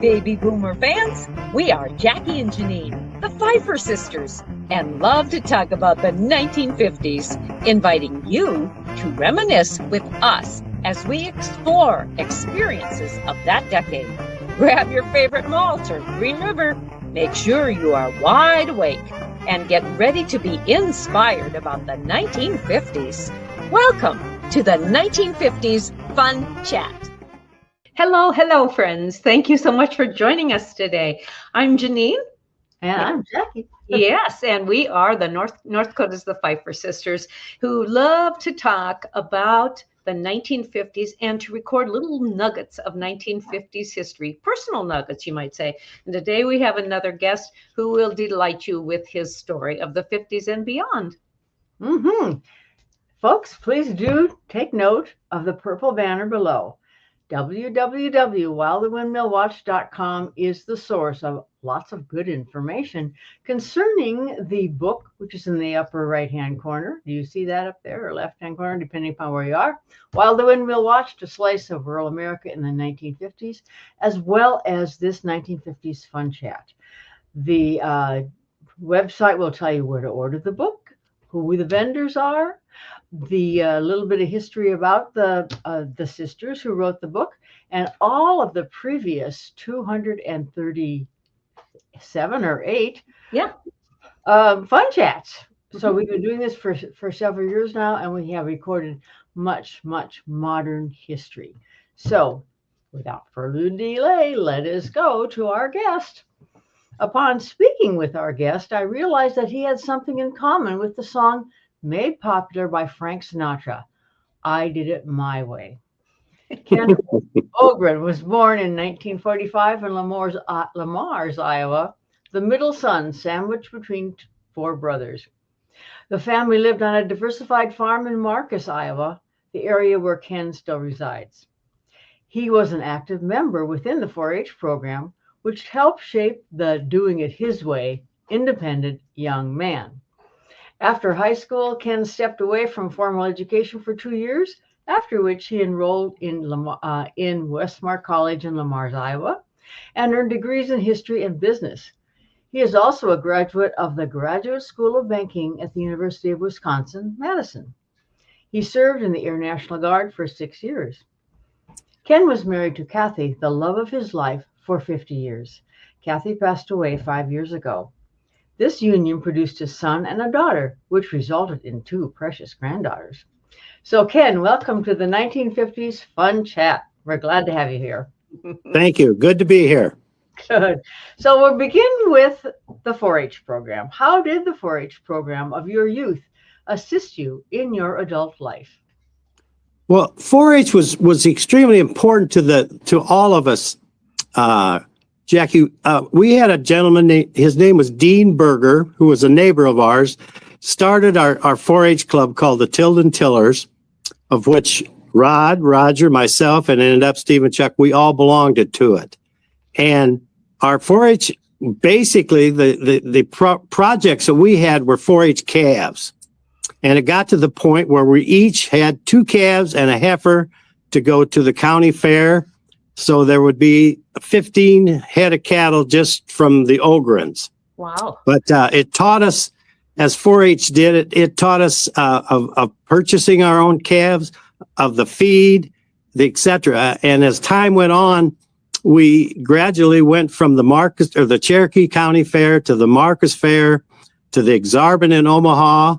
Baby Boomer fans, we are Jackie and Janine, the Pfeiffer sisters, and love to talk about the 1950s, inviting you to reminisce with us as we explore experiences of that decade. Grab your favorite malt or Green River, make sure you are wide awake, and get ready to be inspired about the 1950s. Welcome to the 1950s Fun Chat. Hello, friends. Thank you so much for joining us today. I'm Janine. And I'm Jackie. Yes, and we are the North Dakota's the Pfeiffer sisters who love to talk about the 1950s and to record little nuggets of 1950s history, personal nuggets, you might say. And today we have another guest who will delight you with his story of the 50s and beyond. Folks, please do take note of the purple banner below. www.whilethewindmillwatch.com is the source of lots of good information concerning the book, which is in the upper right-hand corner. Do you see that up there, or left-hand corner, depending upon where you are? While the Windmill Watched, a slice of rural America in the 1950s, as well as this 1950s Fun Chat. The website will tell you where to order the book, who the vendors are, the little bit of history about the sisters who wrote the book, and all of the previous 237 or 8 fun chats. So we've been doing this for several years now, and we have recorded much modern history. So without further delay, let us go to our guest. Upon speaking with our guest, I realized that he had something in common with the song made popular by Frank Sinatra, I Did It My Way. Ken Ogren was born in 1945 in Lamars, Iowa, the middle son sandwiched between 4 brothers. The family lived on a diversified farm in Marcus, Iowa, the area where Ken still resides. He was an active member within the 4-H program, which helped shape the doing it his way, independent young man. After high school, Ken stepped away from formal education for 2 years, after which he enrolled in Westmark College in Lamars, Iowa, and earned degrees in history and business. He is also a graduate of the Graduate School of Banking at the University of Wisconsin-Madison. He served in the Air National Guard for 6 years. Ken was married to Kathy, the love of his life, for 50 years. Kathy passed away 5 years ago. This union produced a son and a daughter, which resulted in 2 precious granddaughters. So, Ken, welcome to the 1950s Fun Chat. We're glad to have you here. Thank you. Good to be here. Good. So we'll begin with the 4-H program. How did the 4-H program of your youth assist you in your adult life? Well, 4-H was extremely important to all of us. Jackie, we had a gentleman, his name was Dean Berger, who was a neighbor of ours, started our 4-H club called the Tilden Tillers, of which Rod, Roger, myself, and ended up Steve and Chuck, we all belonged to it. And our 4-H, basically, the projects that we had were 4-H calves. And it got to the point where we each had 2 calves and a heifer to go to the county fair. So there would be 15 head of cattle just from the Ogrens. Wow. But it taught us, as 4-H did, it taught us of purchasing our own calves, of the feed, et cetera. And as time went on, we gradually went from the Cherokee County Fair to the Marcus Fair to the Exarban in Omaha.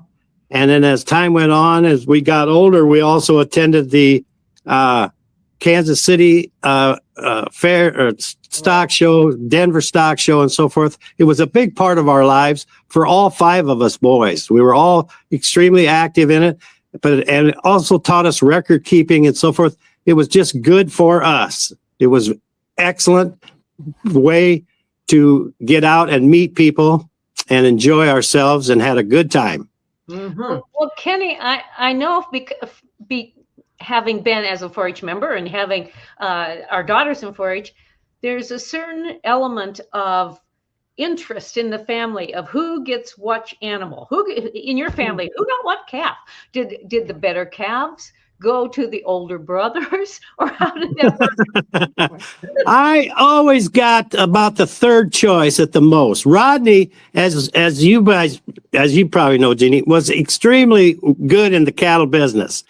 And then as time went on, as we got older, we also attended the Kansas City fair or stock show, Denver stock show, and so forth. It was a big part of our lives for all 5 of us boys. We were all extremely active in it, and it also taught us record keeping and so forth. It was just good for us. It was excellent way to get out and meet people and enjoy ourselves and had a good time. Mm-hmm. Well, Kenny, I know having been as a 4-H member and having our daughters in 4-H, there's a certain element of interest in the family of who gets what animal. Who in your family? Who got what calf? Did the better calves go to the older brothers, or how did that work? I always got about the third choice at the most. Rodney, as you probably know, Jeannie, was extremely good in the cattle business.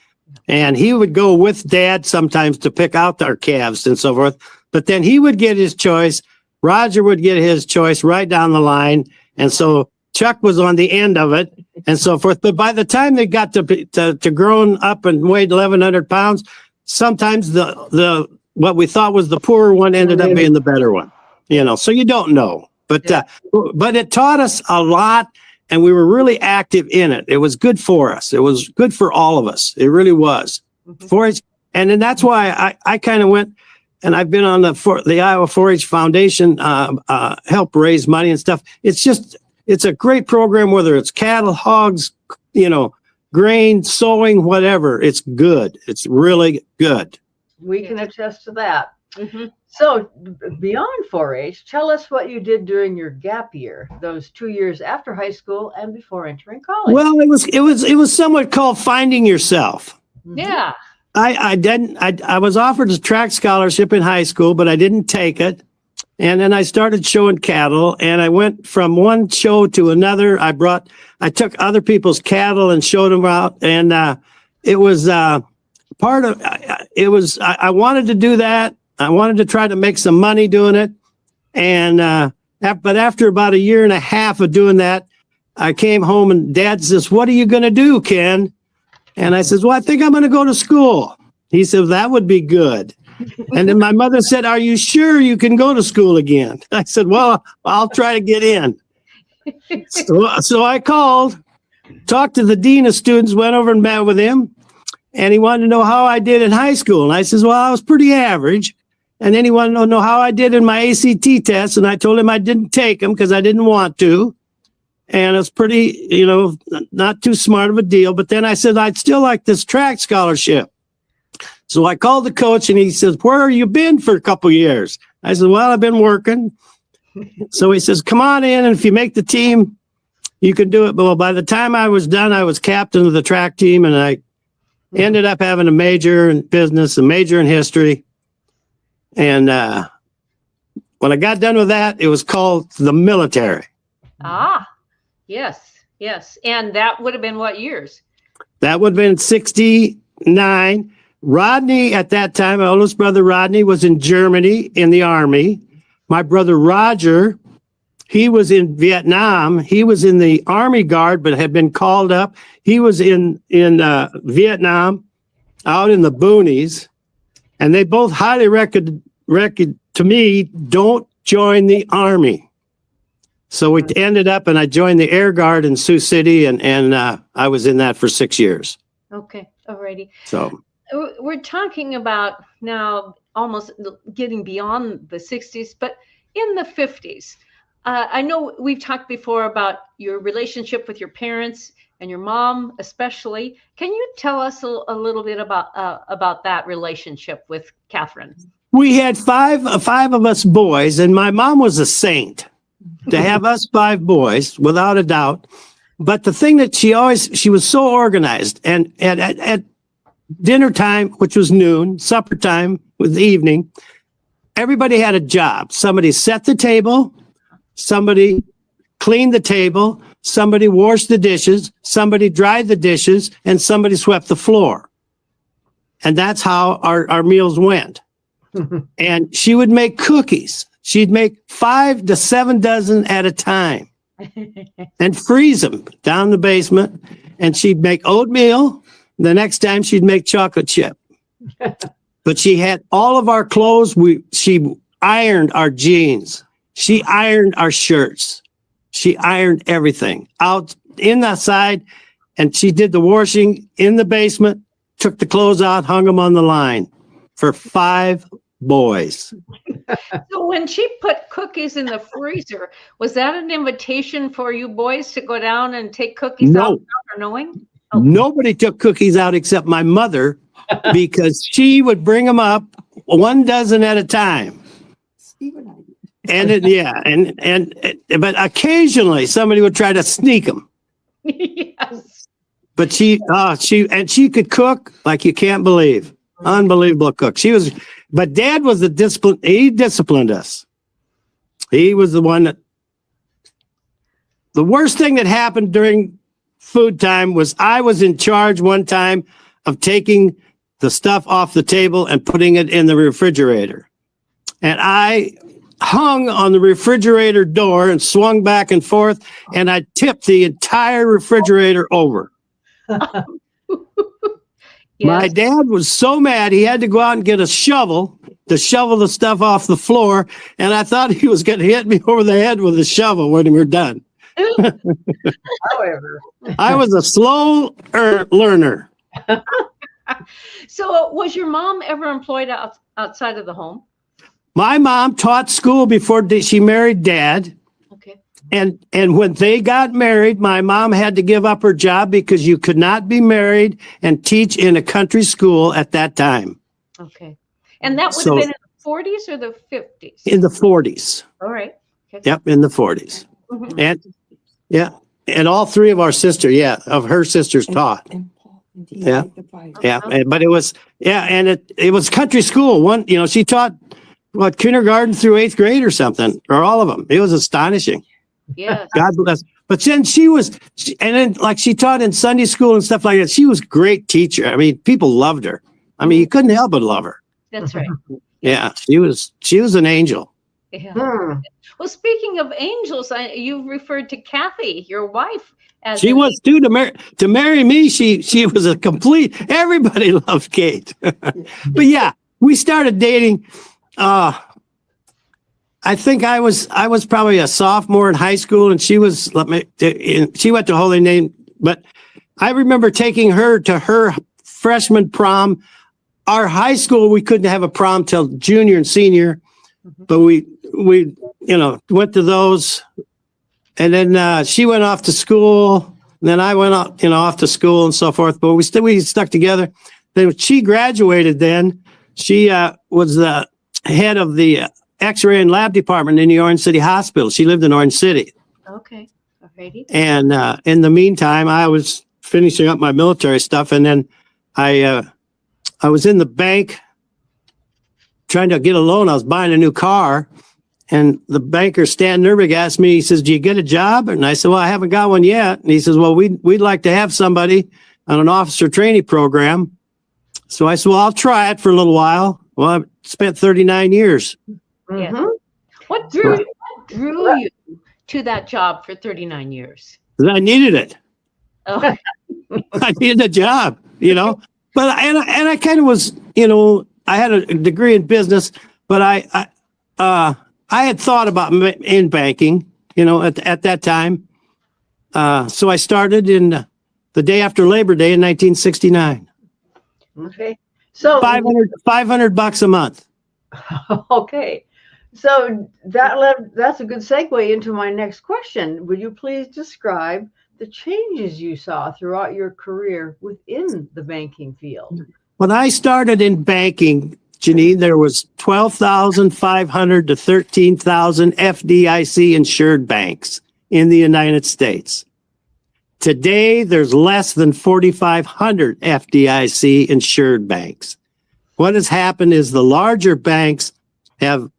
And he would go with Dad sometimes to pick out our calves and so forth. But then he would get his choice. Roger would get his choice right down the line. And so Chuck was on the end of it and so forth. But by the time they got to grown up and weighed 1,100 pounds, sometimes the what we thought was the poorer one ended up being the better one. So you don't know. But it taught us a lot, and we were really active in it. It was good for us. It was good for all of us. It really was. 4-H, and then that's why I kind of went, and I've been on the Iowa 4-H Foundation, help raise money and stuff. It's a great program, whether it's cattle, hogs, grain, sowing, whatever. It's good. It's really good. We can attest to that. So beyond 4-H, tell us what you did during your gap year, those 2 years after high school and before entering college. Well, it was somewhat called finding yourself. Yeah. I was offered a track scholarship in high school, but I didn't take it. And then I started showing cattle, and I went from one show to another. I took other people's cattle and showed them out. And it was I wanted to do that. I wanted to try to make some money doing it. And, but after about a year and a half of doing that, I came home and Dad says, "What are you going to do, Ken?" And I says, "Well, I think I'm going to go to school." He said, "That would be good." And then my mother said, "Are you sure you can go to school again?" I said, "Well, I'll try to get in." So I called, talked to the dean of students, went over and met with him. And he wanted to know how I did in high school. And I says, "Well, I was pretty average." And then he wanted to know how I did in my ACT test. And I told him I didn't take them because I didn't want to. And it's pretty, not too smart of a deal. But then I said, "I'd still like this track scholarship." So I called the coach and he says, "Where have you been for a couple of years?" I said, "Well, I've been working." So he says, "Come on in. And if you make the team, you can do it." Well, by the time I was done, I was captain of the track team, and I ended up having a major in business, a major in history. And when I got done with that, it was called the military. Ah, yes. And that would have been what years? That would have been 1969. Rodney, at that time, my oldest brother Rodney, was in Germany in the Army. My brother Roger, he was in Vietnam. He was in the Army Guard, but had been called up. He was in Vietnam, out in the boonies. And they both highly recommended to me, don't join the Army. So we ended up, and I joined the Air Guard in Sioux City, and I was in that for 6 years. Okay, alrighty. So we're talking about now almost getting beyond the 60s, but in the 50s. I know we've talked before about your relationship with your parents and your mom, especially. Can you tell us a little bit about that relationship with Catherine? We had five of us boys, and my mom was a saint to have us 5 boys, without a doubt. But the thing that she was so organized, and at dinner time, which was noon, supper time was the evening, everybody had a job. Somebody set the table, somebody cleaned the table, somebody washed the dishes, somebody dried the dishes, and somebody swept the floor. And that's how our meals went. And she would make cookies. She'd make 5 to 7 dozen at a time and freeze them down the basement. And she'd make oatmeal. The next time she'd make chocolate chip. But she had all of our clothes. She ironed our jeans. She ironed our shirts. She ironed everything out in the side. And she did the washing in the basement, took the clothes out, hung them on the line for 5 boys. So when she put cookies in the freezer, was that an invitation for you boys to go down and take cookies out without her knowing? Oh. Nobody took cookies out except my mother, because she would bring them up 1 dozen at a time. And but occasionally somebody would try to sneak them. Yes. But she could cook like you can't believe. Unbelievable cook. But Dad was the discipline. He disciplined us. He was the one that. The worst thing that happened during food time was I was in charge one time of taking the stuff off the table and putting it in the refrigerator. And I hung on the refrigerator door and swung back and forth, and I tipped the entire refrigerator over. Yes. My dad was so mad, he had to go out and get a shovel to shovel the stuff off the floor, and I thought he was going to hit me over the head with a shovel when we were done. However, I was a slow learner. So was your mom ever employed outside of the home? My mom taught school before she married Dad. Okay. And when they got married, my mom had to give up her job because you could not be married and teach in a country school at that time. Okay. And that would have been in the 40s or the 50s? In the 40s. All right. Okay. Yep, in the 40s. Mm-hmm. And all three of our sisters, of her sisters taught. Yeah. But it was, and it was country school. She taught kindergarten through 8th grade or something, or all of them. It was astonishing. Yes. God bless. But then she taught in Sunday school and stuff like that. She was a great teacher. I mean, people loved her. I mean, you couldn't help but love her. That's right. Yeah, she was an angel. Yeah. Well, speaking of angels, you referred to Kathy, your wife, as she was too. To marry me, she was a complete. Everybody loved Kate. But yeah, we started dating. I think I was probably a sophomore in high school, and she was. She went to Holy Name, but I remember taking her to her freshman prom. Our high school, we couldn't have a prom till junior and senior, but we went to those, and then she went off to school, and then I went off to school and so forth. But we stuck together. Then when she graduated, then she was the head of the X-ray and lab department in the Orange City Hospital. She lived in Orange City. Okay. Alrighty. And in the meantime, I was finishing up my military stuff, and then I was in the bank trying to get a loan. I was buying a new car, and the banker, Stan Nervig, asked me, he says, "Do you get a job?" And I said, "Well, I haven't got one yet." And he says, "Well, we'd like to have somebody on an officer training program." So I said, "Well, I'll try it for a little while." Well, I spent 39 years. Yeah. Mm-hmm. What drew you to that job for 39 years? I needed it. Oh. I needed a job, But I kind of was, I had a degree in business, but I had thought about in banking, at that time. So I started in the day after Labor Day in 1969. Okay. So $500 a month. Okay. So that's a good segue into my next question. Would you please describe the changes you saw throughout your career within the banking field? When I started in banking, Janine, there was 12,500 to 13,000 FDIC insured banks in the United States. Today, there's less than 4,500 FDIC insured banks. What has happened is the larger banks have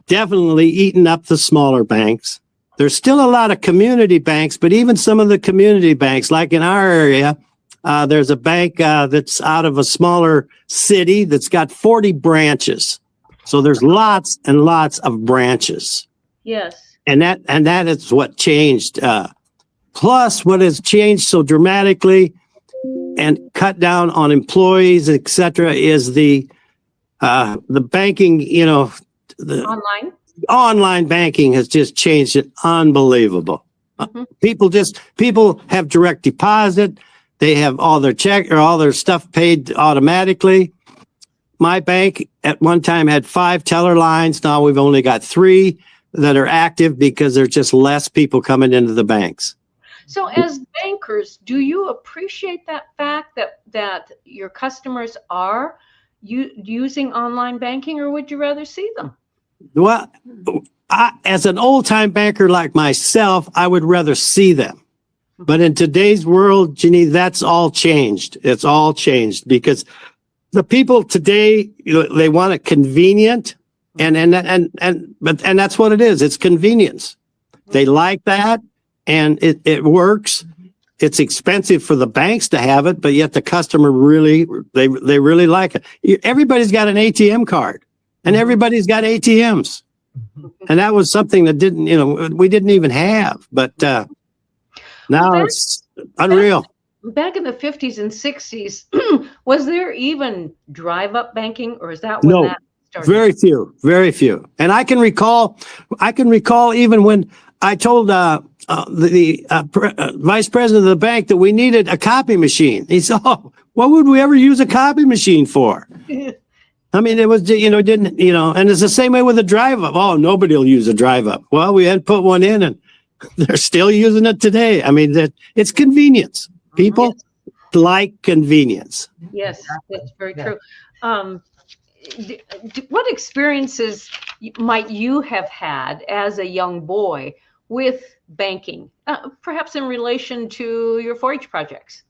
definitely eaten up the smaller banks. There's still a lot of community banks, but even some of the community banks, like in our area, there's a bank that's out of a smaller city that's got 40 branches. So there's lots and lots of branches. Yes. And that is what changed. Plus, what has changed so dramatically and cut down on employees, et cetera, is the banking, the online banking has just changed it. Unbelievable. Mm-hmm. People have direct deposit. They have all their check or all their stuff paid automatically. My bank at one time had 5 teller lines. Now we've only got 3 that are active because there's just less people coming into the banks. So as bankers, do you appreciate that fact that your customers are using online banking, or would you rather see them? Well, as an old-time banker like myself, I would rather see them. But in today's world, Ginny, that's all changed. It's all changed because the people today, they want it convenient, and that's what it is. It's convenience. They like that, and it works. It's expensive for the banks to have it, but yet the customer they really like it. Everybody's got an ATM card, and everybody's got ATMs, and that was something that we didn't even have, but now it's unreal. Back in the 50s and 60s, was there even drive-up banking, or is that when that started? Very few. And I can recall even when I told the vice president of the bank that we needed a copy machine. He said, "Oh, what would we ever use a copy machine for?" I mean, it was, and it's the same way with a drive-up. Oh, nobody will use a drive-up. Well, we had put one in, and they're still using it today. I mean, it's convenience. People like convenience. Yes, that's very true. What experiences might you have had as a young boy with banking, perhaps in relation to your 4-H projects?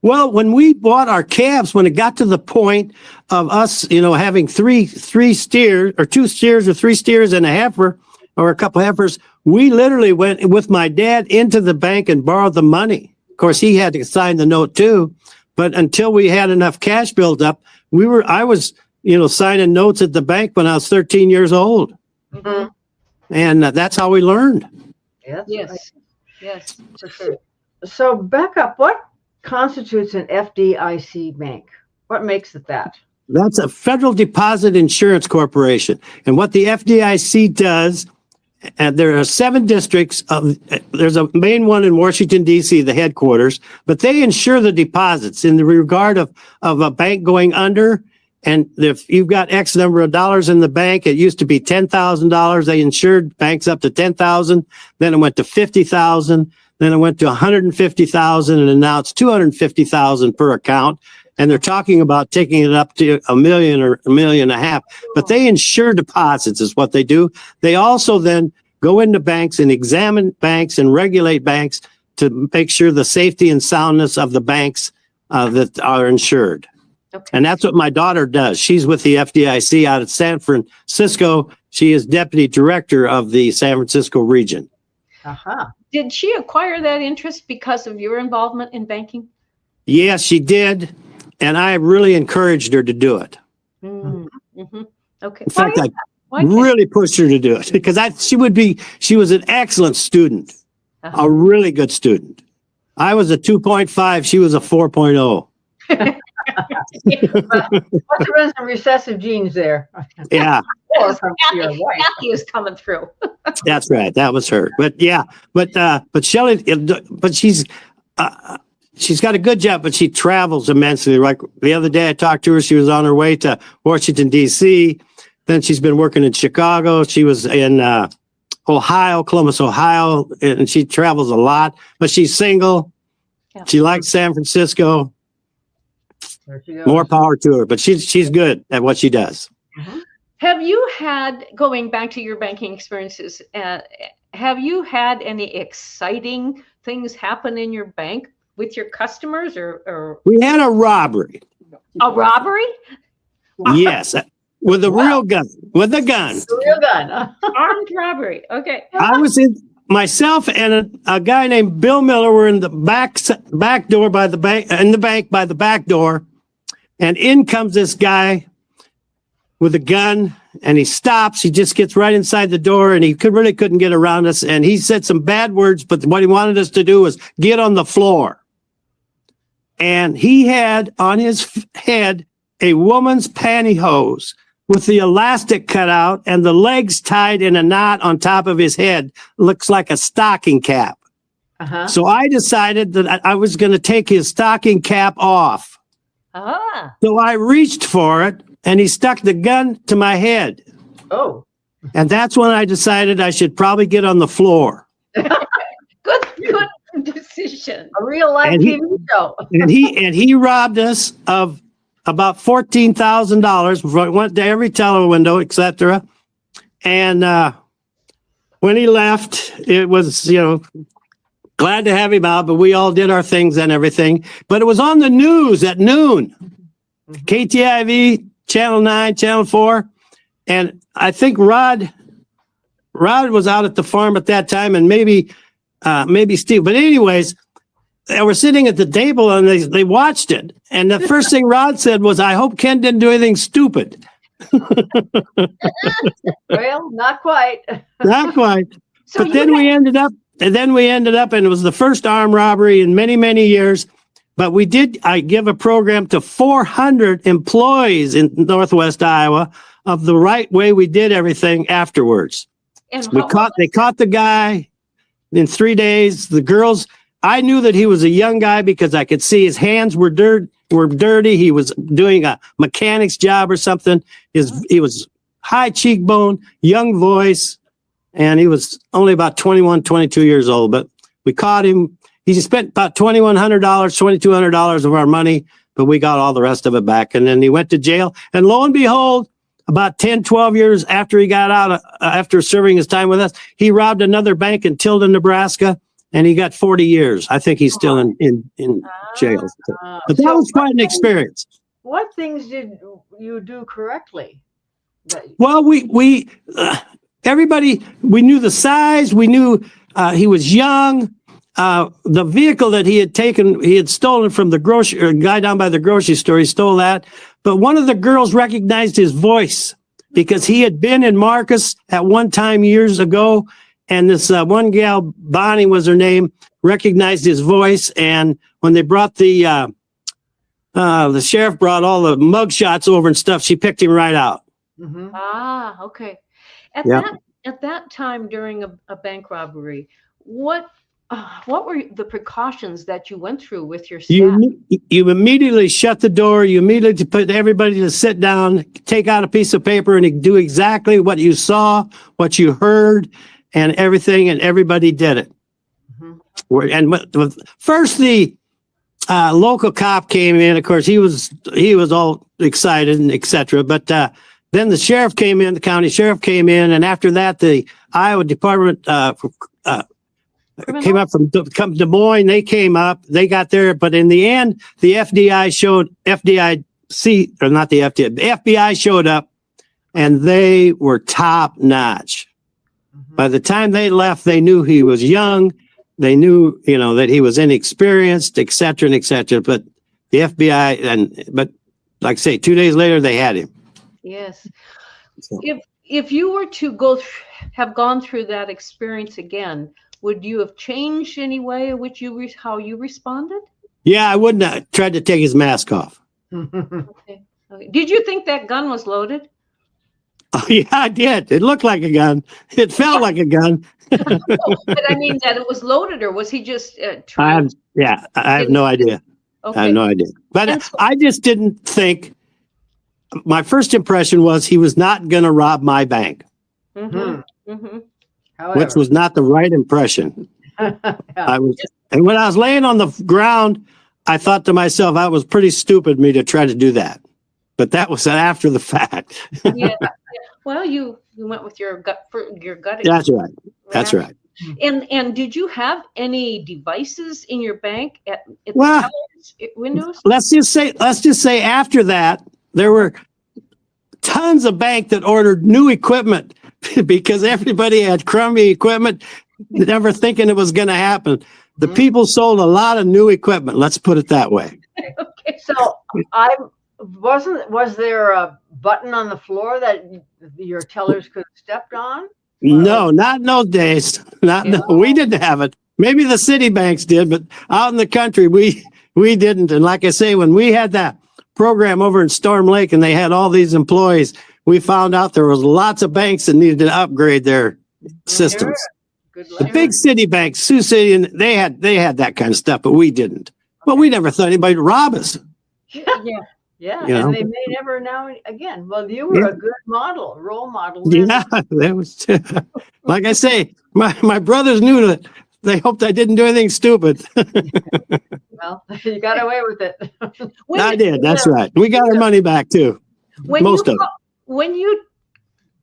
Well, when we bought our calves, when it got to the point of us, having three steers or 2 steers or 3 steers and a heifer or a couple heifers, we literally went with my dad into the bank and borrowed the money. Of course, he had to sign the note too, but until we had enough cash built up, I was signing notes at the bank when I was 13 years old. Mm-hmm. And that's how we learned. Yes, for sure. So back up, what constitutes an FDIC bank? What makes it that? That's a Federal Deposit Insurance Corporation. And what the FDIC does, and there are 7 districts. There's a main one in Washington, D.C., the headquarters, but they insure the deposits in the regard of a bank going under. And if you've got X number of dollars in the bank, it used to be $10,000. They insured banks up to $10,000. Then it went to $50,000. Then it went to $150,000, and now it's $250,000 per account. And they're talking about taking it up to $1 million or $1.5 million. But they insure deposits is what they do. They also then go into banks and examine banks and regulate banks to make sure the safety and soundness of the banks that are insured. Okay. And that's what my daughter does. She's with the FDIC out of San Francisco. She is deputy director of the San Francisco region. Uh-huh. Did she acquire that interest because of your involvement in banking? Yes, she did. And I really encouraged her to do it. Mm-hmm. Okay. In fact, I really pushed her to do it because she was an excellent student, a really good student. I was a 2.5. She was a 4.0. Must have been some recessive genes there. Yeah. Or from your wife. Kathy is coming through. That's right. That was her. But Shelley, she's got a good job, but she travels immensely. Like the other day I talked to her, she was on her way to Washington, D.C. Then she's been working in Chicago. She was in Ohio, Columbus, Ohio, and she travels a lot, but she's single. Yeah. She likes San Francisco. More power to her, but she's good at what she does. Mm-hmm. Have you had, going back to your banking experiences, have you had any exciting things happen in your bank with your customers or? We had a robbery. A robbery? Yes. With a real gun. With a gun. A real gun. Armed robbery. Okay. I was myself and a guy named Bill Miller were in the back door by the bank, by the back door. And in comes this guy with a gun, and he stops. He just gets right inside the door, and he really couldn't get around us. And he said some bad words, but what he wanted us to do was get on the floor. And he had on his head a woman's pantyhose with the elastic cut out and the legs tied in a knot on top of his head. Looks like a stocking cap. Uh-huh. So I decided that I was going to take his stocking cap off. Ah. So I reached for it, and he stuck the gun to my head. Oh. And that's when I decided I should probably get on the floor. Good decision. A real life TV show. and he robbed us of about $14,000. Went to every teller window, etc. And when he left, it was glad to have him out, but we all did our things and everything. But it was on the news at noon. KTIV, Channel 9, Channel 4. And I think Rod was out at the farm at that time, and maybe Steve. But anyways, they were sitting at the table and they watched it. And the first thing Rod said was, "I hope Ken didn't do anything stupid." Well, not quite. Not quite. So But then we ended up, and it was the first armed robbery in many, many years. But I give a program to 400 employees in Northwest Iowa of the right way we did everything afterwards. And They caught the guy in 3 days. The girls, I knew that he was a young guy because I could see his hands were dirty. He was doing a mechanic's job or something. He was high cheekbone, young voice, and he was only about 21, 22 years old. But we caught him. He spent about $2,100, $2,200 of our money, but we got all the rest of it back. And then he went to jail. And lo and behold, about 10, 12 years after he got out, after serving his time with us, he robbed another bank in Tilden, Nebraska, and he got 40 years. I think he's still in jail. But that was quite an experience. What things did you do correctly? Well, we everybody, we knew the size. We knew he was young. The vehicle that he had stolen from the guy down by the grocery store. He stole that. But one of the girls recognized his voice because he had been in Marcus at one time years ago. And this one gal, Bonnie was her name, recognized his voice. And when they brought the sheriff brought all the mug shots over and stuff, she picked him right out. Mm-hmm. Ah, okay. At that time during a bank robbery, what were the precautions that you went through with your staff? You immediately shut the door. You immediately put everybody to sit down, take out a piece of paper, and do exactly what you saw, what you heard, and everything. And everybody did it. Mm-hmm. And first, the local cop came in. Of course, he was all excited and etc. But then the sheriff came in. The county sheriff came in, and after that, the Iowa Department came up from Des Moines. They came up, they got there, but in the end, the FBI showed up, and they were top notch. Mm-hmm. By the time they left, they knew he was young. They knew, that he was inexperienced, et cetera, and et cetera. But the FBI, but like I say, 2 days later, they had him. Yes. So. If you were to have gone through that experience again, would you have changed any way in which how you responded? Yeah, I wouldn't have tried to take his mask off. Okay. Did you think that gun was loaded? Oh, yeah, I did. It looked like a gun. It felt like a gun. But I mean that it was loaded, or was he just trying? I have no idea. Okay. I have no idea. But I just didn't think. My first impression was he was not going to rob my bank. Mm-hmm. Mm-hmm. However, which was not the right impression. And when I was laying on the ground, I thought to myself, that was pretty stupid of me to try to do that. But that was after the fact. Yeah. Well, you went with your gut. That's right. That's right. And did you have any devices in your bank at the windows? Let's just say after that, there were tons of banks that ordered new equipment because everybody had crummy equipment, never thinking it was going to happen. The people sold a lot of new equipment. Let's put it that way. Okay. So was there a button on the floor that your tellers could have stepped on? No, not in those days. We didn't have it. Maybe the city banks did, but out in the country, we didn't. And like I say, when we had that program over in Storm Lake and they had all these employees, we found out there was lots of banks that needed to upgrade their systems. The big city banks, Sioux City, and they had that kind of stuff, but we didn't. Well, we never thought anybody would rob us. Yeah. And they may never now again. Well, you were a good role model. Yeah, that was like I say, my brothers knew that. They hoped I didn't do anything stupid. Well, you got away with it. I did. That's right. We got our money back too. Most of it. When you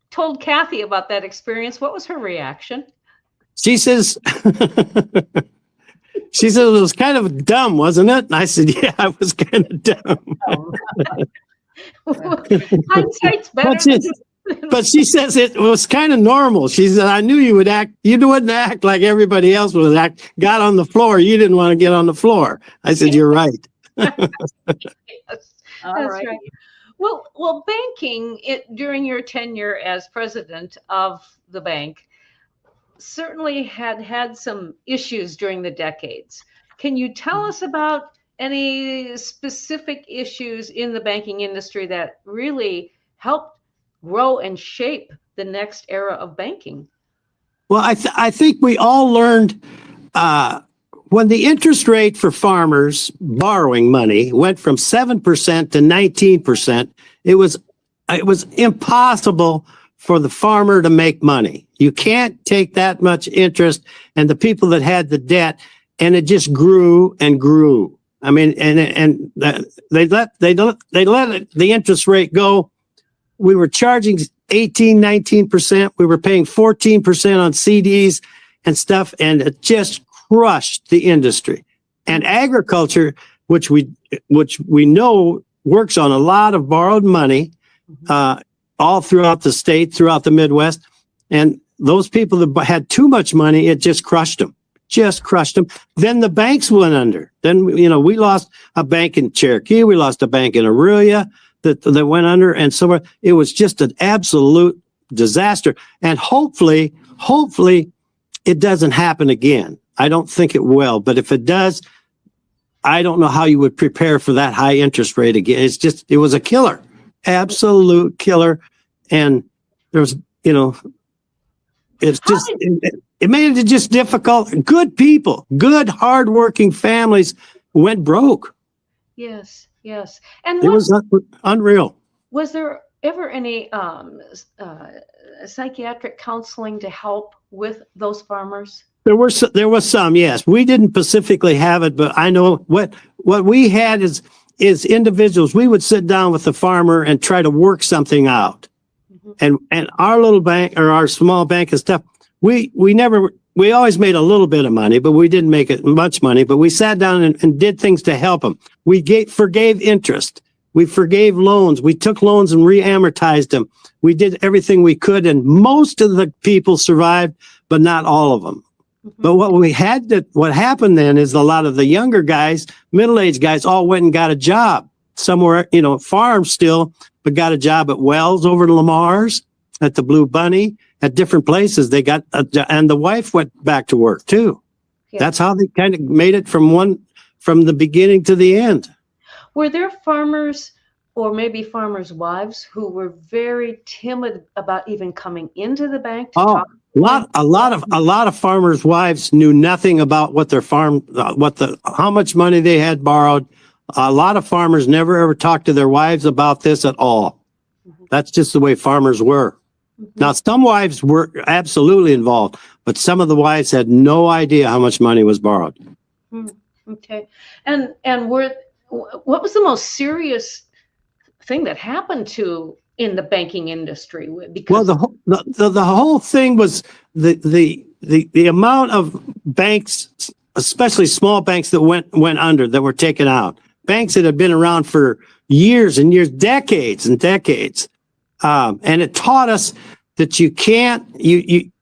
told Kathy about that experience, what was her reaction? She says, She said, it was kind of dumb, wasn't it? And I said, yeah, I was kind of dumb. Hindsight's better. But she says it was kind of normal. She said, I knew you wouldn't act like everybody else would act. Got on the floor. You didn't want to get on the floor. I said, you're right. Yes, that's right. Well, banking, during your tenure as president of the bank, certainly had some issues during the decades. Can you tell us about any specific issues in the banking industry that really helped grow and shape the next era of banking? Well, I think we all learned when the interest rate for farmers borrowing money went from 7% to 19%, it was impossible for the farmer to make money. You can't take that much interest, and the people that had the debt, and it just grew and grew. I mean, and they let the interest rate go. We were charging 18, 19%. We were paying 14% on CDs and stuff, and it just crushed the industry. And agriculture, which we know works on a lot of borrowed money, all throughout the state, throughout the Midwest. And those people that had too much money, it just crushed them. Then the banks went under. Then, we lost a bank in Cherokee. We lost a bank in Aurelia that went under. And so it was just an absolute disaster. And hopefully it doesn't happen again. I don't think it will. But if it does, I don't know how you would prepare for that high interest rate again. It was a killer. Absolute killer. And there was, it made it just difficult. Good people, good, hardworking families went broke. Yes. And it was unreal. Was there ever any psychiatric counseling to help with those farmers? There was some, yes. We didn't specifically have it, but I know what we had is individuals. We would sit down with the farmer and try to work something out. And our little bank or our small bank and stuff, we always made a little bit of money, but we didn't make it much money. But we sat down and did things to help them. We forgave interest. We forgave loans. We took loans and re-amortized them. We did everything we could, and most of the people survived, but not all of them. But what happened then is a lot of the younger guys, middle-aged guys, all went and got a job somewhere, farm still, but got a job at Wells over to Lamar's, at the Blue Bunny, at different places. They got, and the wife went back to work too. Yeah. That's how they kind of made it from the beginning to the end. Were there farmers or maybe farmers' wives who were very timid about even coming into the bank to talk? A lot of farmers' wives knew nothing about what their farm, how much money they had borrowed. A lot of farmers never ever talked to their wives about this at all. That's just the way farmers were. Now, some wives were absolutely involved, but some of the wives had no idea how much money was borrowed. Okay, and what was the most serious thing that happened in the banking industry? Because the whole thing was the amount of banks, especially small banks that went under, that were taken out. Banks that had been around for years and years, decades and decades. And it taught us that you can't,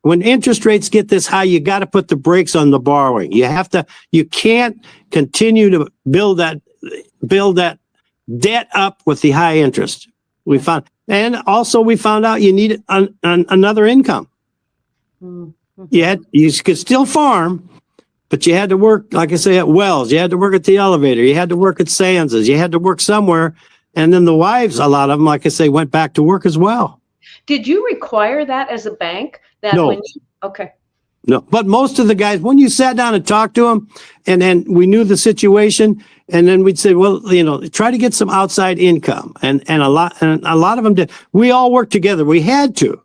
when interest rates get this high, you got to put the brakes on the borrowing. You can't continue to build that debt up with the high interest. We found out you needed another income. You could still farm, but you had to work, like I say, at Wells. You had to work at the elevator. You had to work at Sansa's. You had to work somewhere. And then the wives, a lot of them, like I say, went back to work as well. Did you require that as a bank? No. Okay. No, but most of the guys, when you sat down and talked to them, and then we knew the situation, and then we'd say, well, try to get some outside income, and a lot of them did. We all worked together. We had to.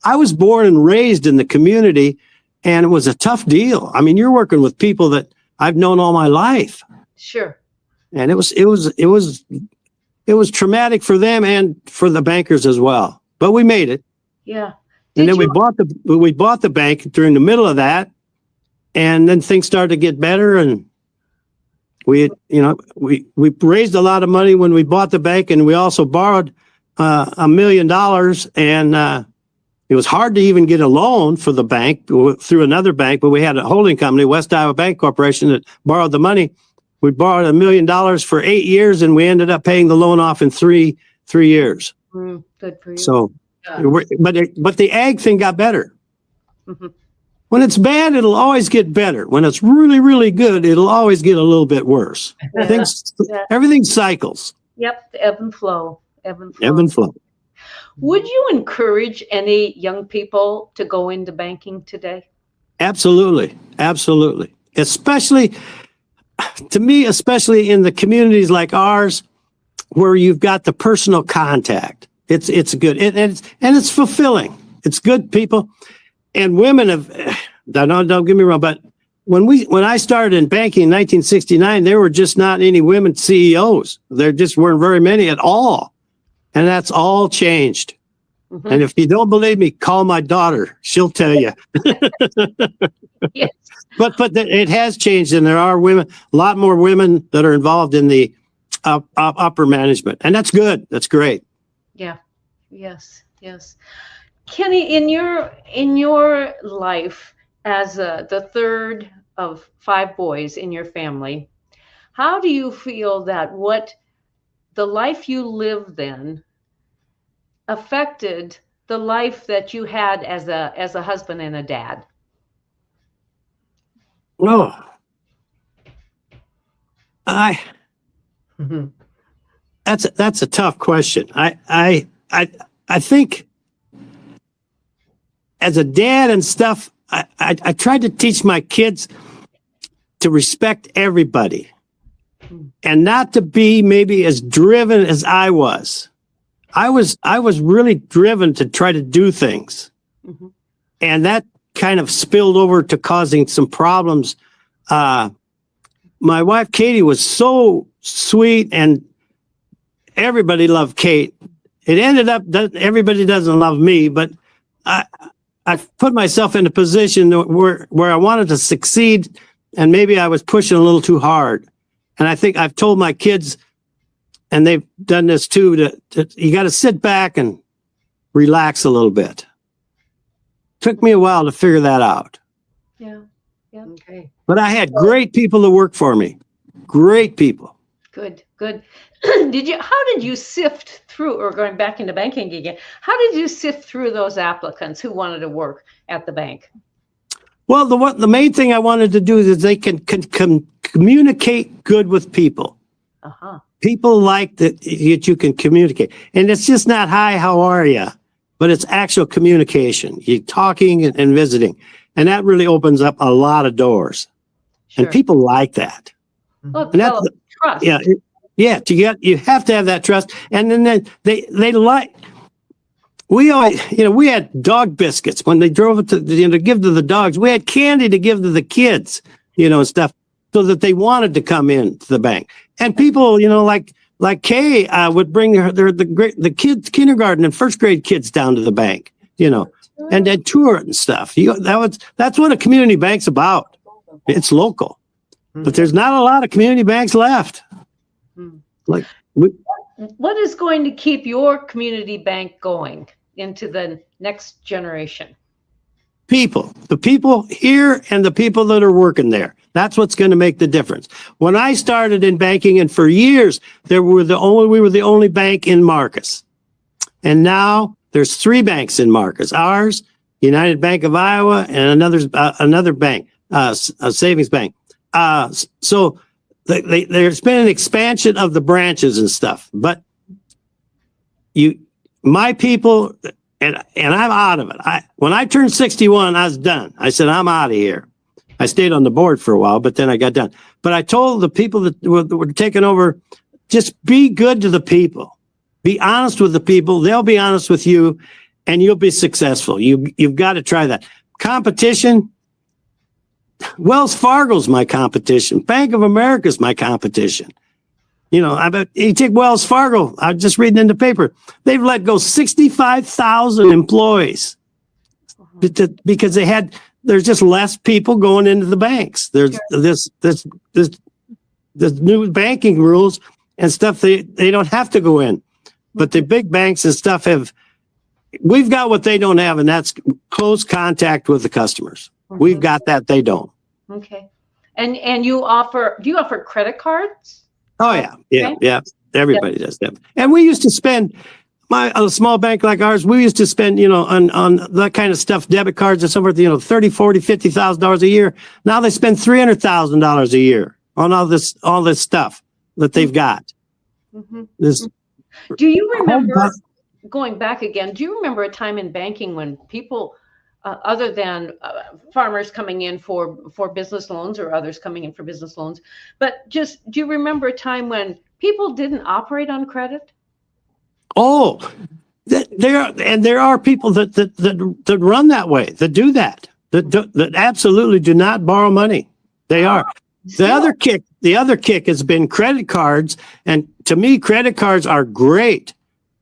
I was born and raised in the community, and it was a tough deal. I mean, you're working with people that I've known all my life. Sure. And it was traumatic for them and for the bankers as well. But we made it. Yeah. And then we bought the bank during the middle of that, And then things started to get better, and we raised a lot of money when we bought the bank, and we also borrowed $1 million, and it was hard to even get a loan for the bank through another bank, but we had a holding company, West Iowa Bank Corporation, that borrowed the money. We borrowed $1 million for 8 years, and we ended up paying the loan off in three years. Good for you. So, but the ag thing got better. Mm-hmm. When it's bad, it'll always get better. When it's really, really good, it'll always get a little bit worse. Everything cycles. Yep, the ebb and flow. Ebb and flow. Would you encourage any young people to go into banking today? Absolutely. Absolutely. Especially, to me, especially in the communities like ours, where you've got the personal contact. It's good. And it's fulfilling. It's good, people. And women have, don't get me wrong, but when I started in banking in 1969, there were just not any women CEOs. There just weren't very many at all. And that's all changed. Mm-hmm. And if you don't believe me, call my daughter. She'll tell you. Yes. But it has changed, and there are women, a lot more women that are involved in the upper management. And that's good. That's great. Yeah. Yes. Kenny, in your life as the third of 5 boys in your family, how do you feel that what the life you lived then affected the life that you had as a husband and a dad? Oh, that's a tough question. I think as a dad and stuff, I tried to teach my kids to respect everybody and not to be maybe as driven as I was. I was really driven to try to do things. Mm-hmm. And that kind of spilled over to causing some problems. My wife, Katie, was so sweet, and everybody loved Kate. It ended up that everybody doesn't love me, but I put myself in a position where I wanted to succeed, and maybe I was pushing a little too hard. And I think I've told my kids, and they've done this too, that you got to sit back and relax a little bit. Took me a while to figure that out. Yeah. Okay. But I had great people to work for me. Great people. Good. How did you sift through, or going back into banking again, how did you sift through those applicants who wanted to work at the bank? Well, the main thing I wanted to do is they can communicate good with people. Uh-huh. People like that you can communicate. And it's just not, hi, how are you? But it's actual communication. You're talking and visiting. And that really opens up a lot of doors. Sure. And people like that. Well, trust. Yeah. Yeah. You have to have that trust. And then they like, we always, we had dog biscuits when they drove it to give to the dogs. We had candy to give to the kids, and stuff, so that they wanted to come in to the bank. And people, like Kay would bring the kids, kindergarten and first grade kids down to the bank, and then tour it and stuff. That's what a community bank's about. It's local, but there's not a lot of community banks left. What is going to keep your community bank going into the next generation? People, the people here and the people that are working there. That's what's going to make the difference. When I started in banking, and for years, we were the only bank in Marcus. And now there's 3 banks in Marcus. Ours, United Bank of Iowa, and another bank, a savings bank. So there's been an expansion of the branches and stuff. But my people, and I'm out of it. When I turned 61, I was done. I said, I'm out of here. I stayed on the board for a while, but then I got done. But I told the people that were taking over, just be good to the people. Be honest with the people. They'll be honest with you, and you'll be successful. You've got to try that. Competition, Wells Fargo's my competition. Bank of America's my competition. You take Wells Fargo. I was just reading in the paper. They've let go 65,000 employees because they had there's just less people going into the banks. There's this new banking rules and stuff. They don't have to go in, but the big banks and stuff we've got what they don't have, and that's close contact with the customers. We've got that. They don't. Okay. And do you offer credit cards? Oh yeah. Everybody does that. And we used to spend a small bank like ours, we used to spend, on that kind of stuff, debit cards and so forth, $30, $40, $50,000 a year. Now they spend $300,000 a year on all this stuff that they've got. Do you remember, going back again, do you remember a time in banking when people, other than farmers coming in for business loans or others coming in for business loans, but do you remember a time when people didn't operate on credit? Oh, there are people that run that way, that do that absolutely do not borrow money. They are. The other kick has been credit cards, and to me, credit cards are great.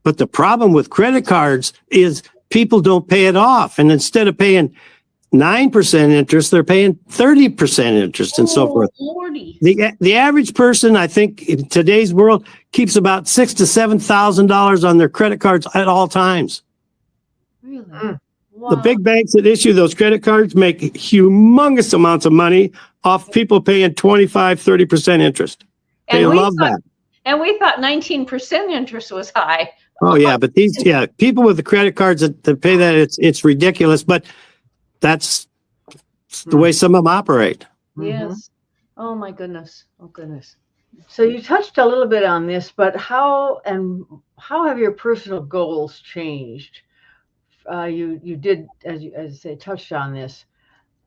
But the problem with credit cards is people don't pay it off, and instead of paying 9% interest, they're paying 30% interest and so forth. Lordy. The average person, I think, in today's world, keeps about $6,000 to $7,000 on their credit cards at all times. Really? Wow. The big banks that issue those credit cards make humongous amounts of money off people paying 25, 30% interest. They love that. And we thought 19% interest was high. Oh yeah, but people with the credit cards that pay that, it's ridiculous. But that's the way some of them operate. Yes. Oh my goodness. Oh goodness. So you touched a little bit on this, but how have your personal goals changed? You did, as you say, touched on this.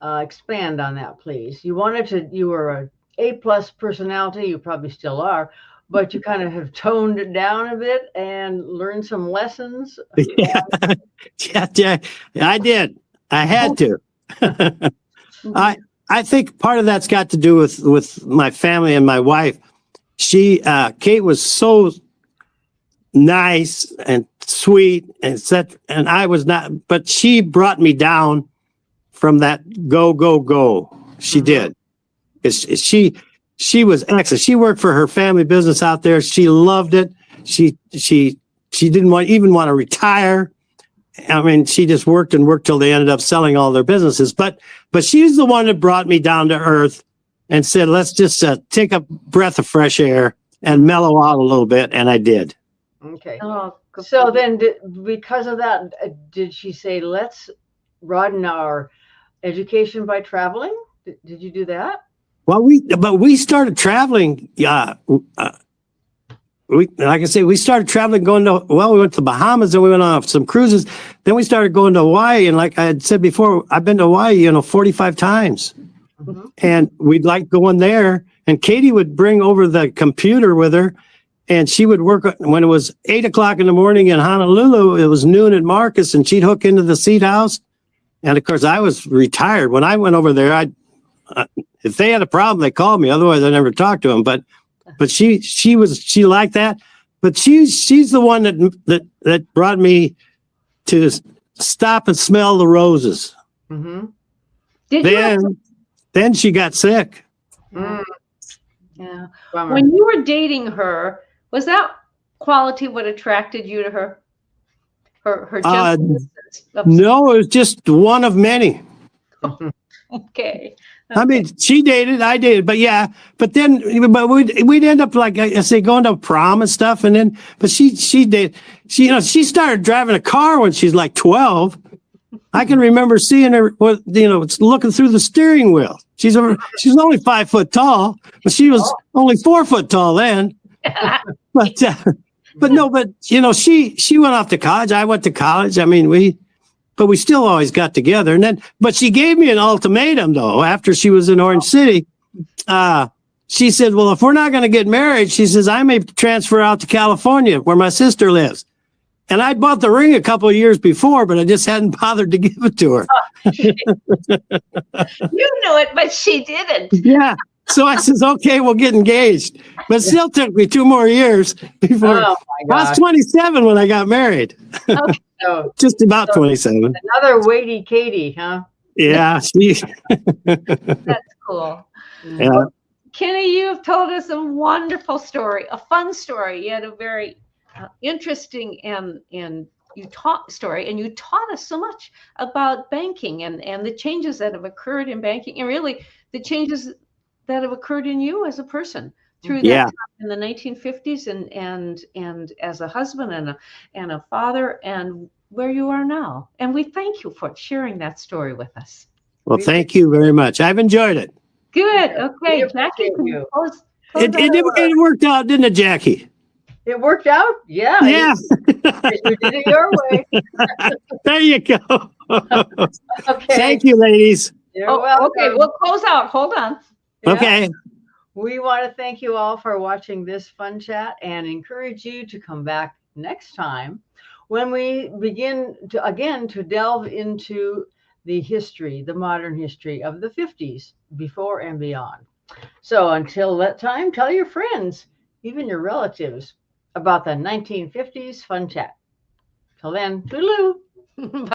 Expand on that, please. You were a A+ personality. You probably still are, but you kind of have toned it down a bit and learned some lessons. Yeah, I did. I had to. I think part of that's got to do with my family and my wife. Kate was so nice and sweet and I was not, but she brought me down from that go. She did. She was excellent. She worked for her family business out there. She loved it. She didn't even want to retire. I mean, she just worked till they ended up selling all their businesses. But she's the one that brought me down to earth and said, let's just take a breath of fresh air and mellow out a little bit. And I did. Okay. So then because of that, did she say, let's broaden our education by traveling? Did you do that? Well, we started traveling. Like I say, we started traveling, we went to the Bahamas and we went on some cruises. Then we started going to Hawaii. And like I had said before, I've been to Hawaii, 45 times. And we'd like going there. And Katie would bring over the computer with her and she would work when it was 8:00 in the morning in Honolulu. It was noon at Marcus and she'd hook into the seat house. And of course I was retired. When I went over there, if they had a problem, they called me. Otherwise I never talked to them. But she liked that, but she's the one that brought me to stop and smell the roses. Then she got sick. Yeah. When you were dating her, was that quality what attracted you to her? Her gentleness? No, it was just one of many. Okay. I mean, she dated, I dated, but we'd end up, like I say, going to prom and stuff. But she dated, she started driving a car when she's like 12. I can remember seeing her, looking through the steering wheel. She's only 5 foot tall, but she was only 4 foot tall then. But she went off to college. I went to college. I mean, we still always got together. But she gave me an ultimatum, though, after she was in Orange City. She said, well, if we're not going to get married, she says, I may transfer out to California where my sister lives. And I'd bought the ring a couple of years before, but I just hadn't bothered to give it to her. You knew it, but she didn't. Yeah. So I says, okay, we'll get engaged. But it still took me 2 more years before. I was 27 when I got married. Okay. Just about 27. Another weighty Katie, huh? Yeah. That's cool. Yeah. Well, Kenny, you have told us a wonderful story, a fun story. You had a very interesting and you taught story, and you taught us so much about banking and the changes that have occurred in banking, and really the changes that have occurred in you as a person through that time in the 1950s, and as a husband and a father, and where you are now. And we thank you for sharing that story with us. Well, thank you very much. I've enjoyed it. Good. Okay, Jackie, can you close it worked out, didn't it, Jackie? It worked out? Yeah. Yeah. You did it your way. There you go. Okay. Thank you, ladies. You're welcome. Okay, we'll close out. Hold on. Yeah. Okay. We want to thank you all for watching this fun chat and encourage you to come back next time when we begin to delve into the history, the modern history of the 50s, before and beyond. So until that time, tell your friends, even your relatives, about the 1950s fun chat. Till then, toodaloo.